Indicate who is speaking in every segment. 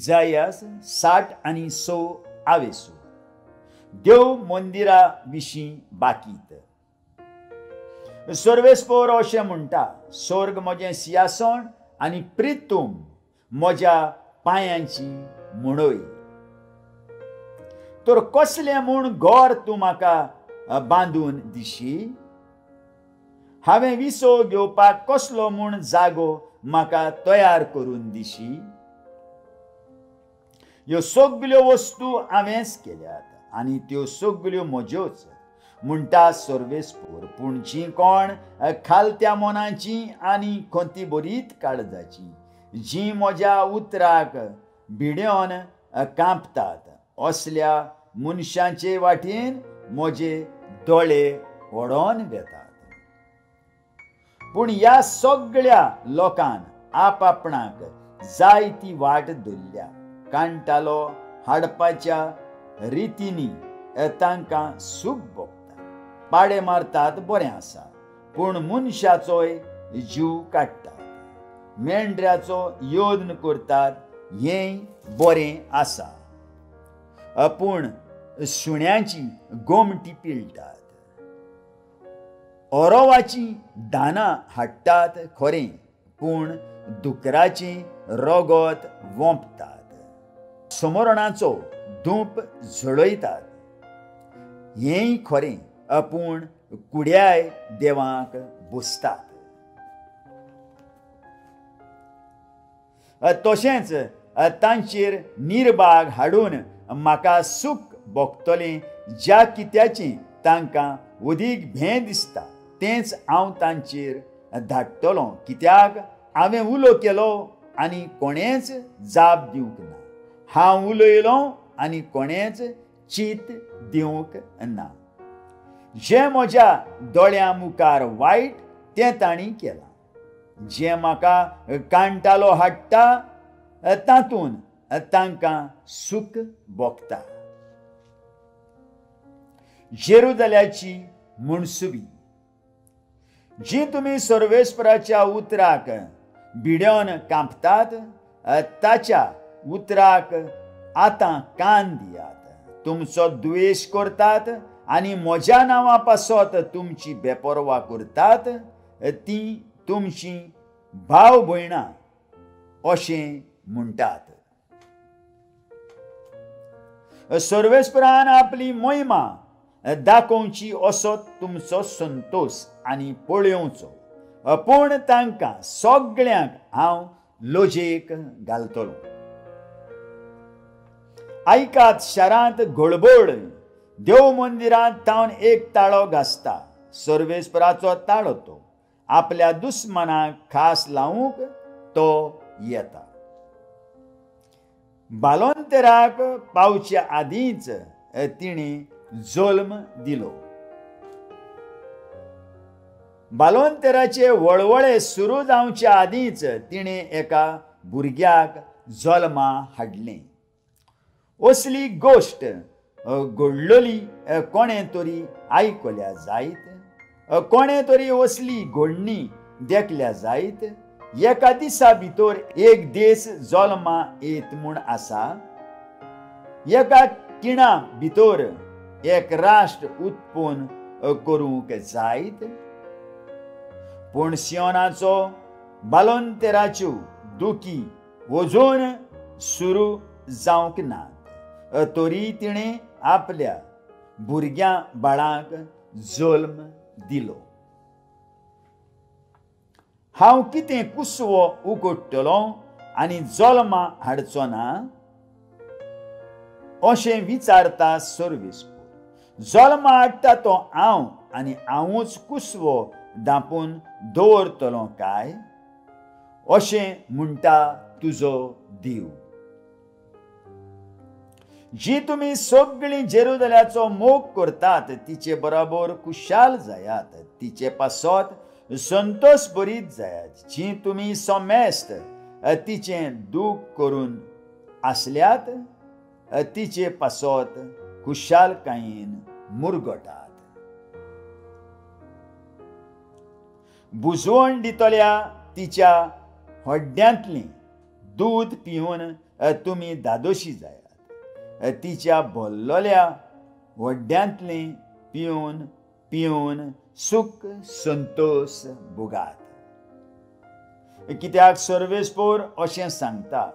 Speaker 1: इजायास 60 आनी 6 आवेसू. देव मंदिरा विशीं बाकीत. सर्वेस्पोर अशें म्हणटा, स्वर्ग म्हजें सिंहासन आनी प्रितूम म्हज्या पांयांची म्हणय. तर कसलें म्हूण घर तूं म्हाका बांदून दिशी? हांवें विसो घेवपाक कसलो म्हूण जागो म्हाका तयार करून दिशी? ह्यो सगल्यो वस्तू हांवेंच केल्यात आनी त्यो सगल्यो म्हज्योच म्हणटा सर्वेस्पोर. पूण जीं कोण खालत्या मनाची आनी खोंतीभरीत काळजाची, जीं म्हज्या उतराक भिडेवन कांपतात, असल्या मनशांचे वाटेन म्हजे दोळे ओडोन वेतात. पूण ह्या सगळ्या लोकांन आपआपणाक जाय ती वाट धरल्या. कांटालो हाडपाच्या रितींनी तांकां सूख भोगता. पाडे मारतात बरें आसा, पूण मनशाचोय जीव काडटात. मेंढऱ्याचो योद्न करतात हेंय बरें आसा, पूण सुण्याची गोमटी पिळटात. ओरोवाची दानां हाडटात खरें, पूण दुकराचें रगत वोंपतात. समरणाचो धूप झळयतात हेंय खरें, पूण कुड्याय देवाक बसतात. तशेंच तांचेर निर्भाग हाडून म्हाका सूख भोगतलें. ज्या कित्याचें तांकां अदीक भें दिसता तेंच हांव तांचेर धाडटलों. कित्याक हांवें उलो केलो आनी कोणेंच जाप दिवंक ना. हांव उलयलों आनी कोणेंच चीत दिवंक ना. जें म्हज्या दोळ्यां मुखार वायट तें तांणी केलां. जें म्हाका कांटालो हाडटा तातूंत तांकां सूख भोगता. जेरुसलेमाची म्हणसुबी. जी तुमी सर्वेस्पराच्या उतराक भिडेवन कांपतात, ताच्या उतराक आतां कान दियात. तुमचो द्वेश करतात आनी म्हज्या नांवा पासत तुमची बेपरवा करतात, तीं तुमचीं भाव भयणां अशें म्हणटात. सर्वेस्परान आपली महिमा दाखोवची असो तुमचो संतोष आनी पळयोवचो, पूण तांकां सगळ्यांक हांव लोजेक घालतलों. आयकात, शारांत गडबड. देव मंदिरांत तावन एक ताळो घासता. सर्वेस्पराचो ताळो तो. आपल्या दुस्मनाक खास लावूंक तो येता. बालोंतेराक पावच्या आदींच तिणें जल्म दिलो. बालोंतेराचे वळवळे सुरू जावच्या आदींच तिणें एका भुरग्याक जल्मा हाडलें. असली गोश्ट घडलोली कोणें तरी आयकल्या जायत. कोणें तरी असली घडणी देखल्या जायत. एका दिसा भितर एक देश जल्मा येत म्हूण आसा. एका किणा भितर एक राष्ट्र उत्पन्न करूंक जायत. पूण सियोनाचो बालोंतेराच्यो दुखी अजून सुरू जावंक नात. तरी तिणें आपल्या भुरग्या बाळाक जल्म दिलो. हांव कितें कुसवो उगडटलो आनी जल्मा हाडचो ना? अशें विचारता सर्वेस्पोर. जल्मा हाडटा तो हांव आनी हांवूच कुसवो धांपून दवरतलों काय? अशें म्हणटा तुजो देव. जी तुमी सगळीं जेरुसलेमाचो मोग करतात तिचे बरोबर खुशाल जायात. तिचे पासत संतोष भरीत जायात. जी तुमी सोमेस्त तिचें दूख करून आसल्यात, तिचे पासत खुशालकायेन मुरगटात. बुजवण दितल्या तिच्या हड्ड्यांतलें दूद पिवन तुमी धादोशी जायात. तिच्या भरलोल्या व्हड्ड्यांतले पिवन पिवन सूख संतोष भोगात. कित्याक सर्वेस्पोर अशें सांगता,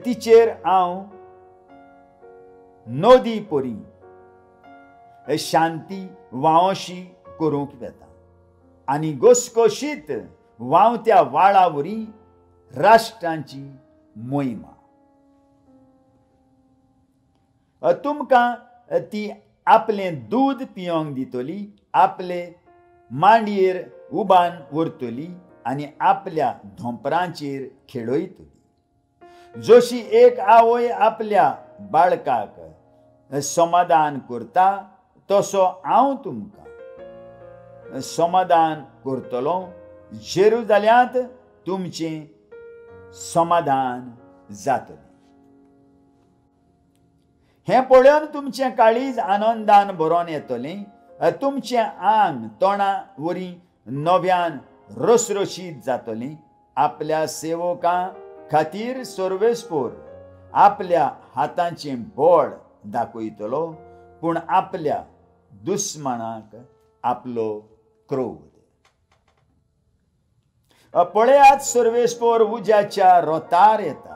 Speaker 1: तिचेर हांव नदी परी शांती व्हांवशी करूंक येता आनी घसघशीत व्हांवत्या वाळावरी राष्ट्रांची मोहिमा. तुमकां ती आपलें दूद पिवंक दितली, आपले मांडयेर उबान व्हरतली आनी आपल्या धोंपरांचेर खेळयतली. जशी एक आवय आपल्या बाळकाक समाधान करता, तसो हांव तुमकां समाधान करतलो. जेरुजाल्यांत तुमचें समाधान जातलें. हें पळोवन तुमचें काळीज आनंदान भरोन येतलें. तुमचें आंग तोंडा वरी नव्यान रसरशीत जातलें. आपल्या सेवकां खातीर सर्वेस्पोर आपल्या हातांचें बळ दाखयतलो, पूण आपल्या दुस्मनाक आपलो क्रोध. पळयात, सर्वेस्पोर उज्याच्या रोतार येता.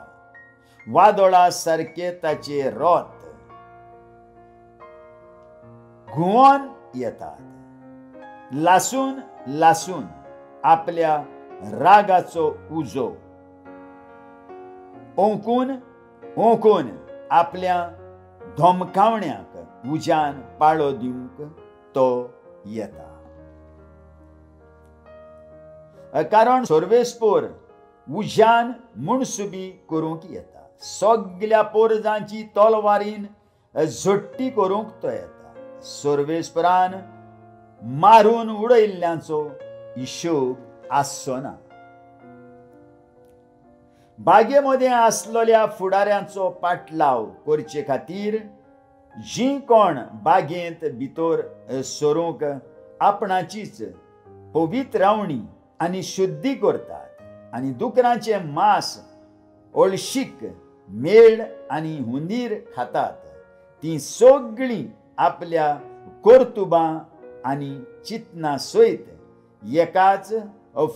Speaker 1: वादोळा सारके ताचे रोत घुंवोन येतात. लासून लासून आपल्या रागाचो उजो ओंकून ओंकून आपल्या धमकावण्याक उज्यान पाळो दिवंक तो येता. कारण सर्वेस्पोर उज्यान मुणसुबी करूंक येता. सगळ्या पोरजांची तलवारीन झट्टी करूंक तो येता. सर्वेस्परान मारून उडयल्ल्यांचो हिशोब आसचो ना. बागेमध्ये आसलेल्या फुडाऱ्यांचो पाटलाव करचे खातीर जीं कोण बागेंत भितर सरूंक आपणाचीच पवित्रावणी आनी शुद्धी करतात आनी दुकरांचें मांस, अळशीक, मेळ आनी हुंदीर खातात, तीं सगळीं आपल्या कर्तुबां आनी चिंतनां सयत एकाच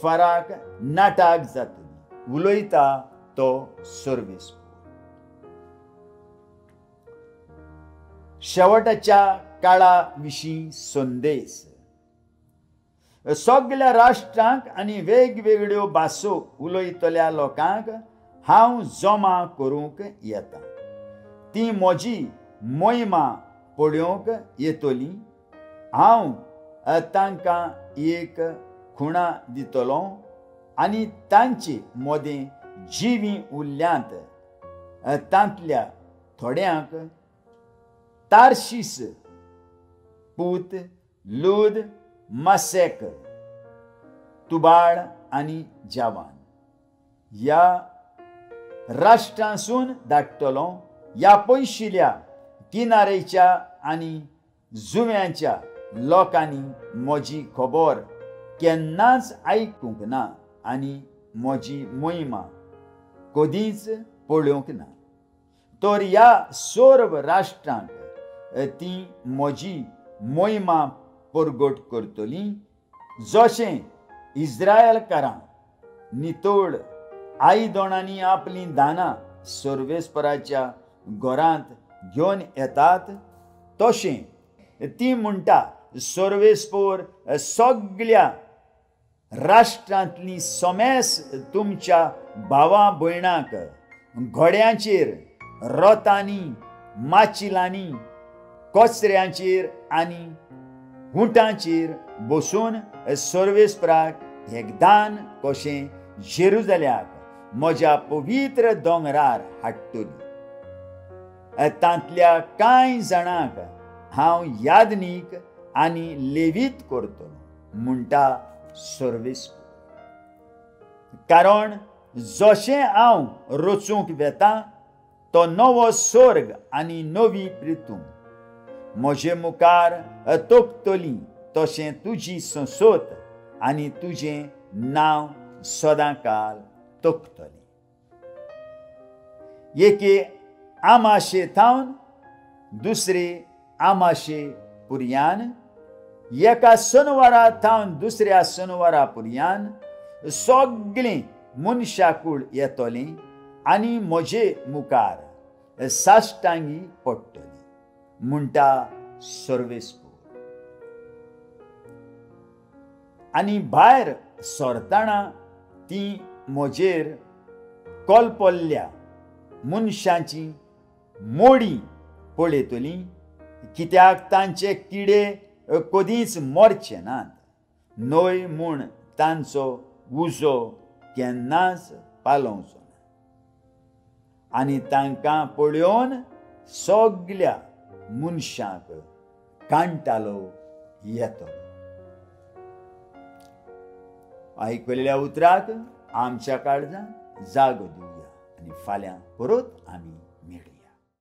Speaker 1: फाराक नाटाक जातलीं. उलयता तो सर्वेस्पोर. शेवटाच्या काळा विशीं संदेश. सगळ्या राष्ट्रांक आनी वेगवेगळ्यो भासो उलयतल्या लोकांक हांव जमा करूंक येता. ती म्हजी मोहिमा पळोवंक येतली. हांव तांकां एक खुणा दितलो आनी तांचे मोदें जिवीं उरल्यांत तांतल्या थोड्यांक तार्शीस, पूत, लूद, मासेक, तुबाळ आनी जावान ह्या राष्ट्रांसून धाडटलो. ह्या पयशिल्ल्या किनारेच्या आनी जुव्यांच्या लोकांनी म्हजी खबर केन्नाच आयकूंक ना आनी म्हजी मोहिमा कधीच पळोवंक ना. तर ह्या सर्व राष्ट्रांक ती म्हजी मोहिमा परगट करतली. जशें इस्रायलकारां नितळ आयदनांनी आपलीं दानां सर्वेस्पराच्या घरांत घेवन येतात, तशें ती म्हणटा सर्वेस्पोर सगळ्या राष्ट्रांतली समेस तुमच्या भावां भयणांक घोड्यांचेर, रथांनी, माचिलांनी, कोचऱ्यांचेर आनी उंटांचेर बसून सर्वेस्पराक एकदान कशें जेरुजाल्याक म्हज्या पवित्र दोंगरार हाडटली. तांतल्या कांय जाणांक हांव यादनीक आनी लेवीत करतलो, म्हणटा सर्वेस्पोर. कारण जशें हांव रचूंक वेतां तो नवो स्वर्ग आनी नवी पृथ्वी म्हजे मुखार तोखतली, तशें तुजी संसोत आनी तुजें नांव सदांकाल तोखतलें. एके आमाशे थावन दुसरे आमाशे पुर्यान एका सनवारा थावन दुसऱ्या सनवारा पुर्यान सगळीं मनशाकूड येतलीं आनी म्हजे मुखार साश्टांगी पडटलीं म्हणटा सर्वेस्पूर. आनी भायर सरतना ती म्हजेर कोलपल्ल्या मनशांची मोडी पळयतलीं, कित्याक तांचे किडे कधीच मरचे नात, न्हय म्हूण तांचो उजो केन्नाच पालोवचो ना. आनी तांकां पळोवन सगळ्या मनशांक कांटालो येतलो. आयकलेल्या उतराक आमच्या काळजांत जागो दिवया आनी फाल्यां परत आमी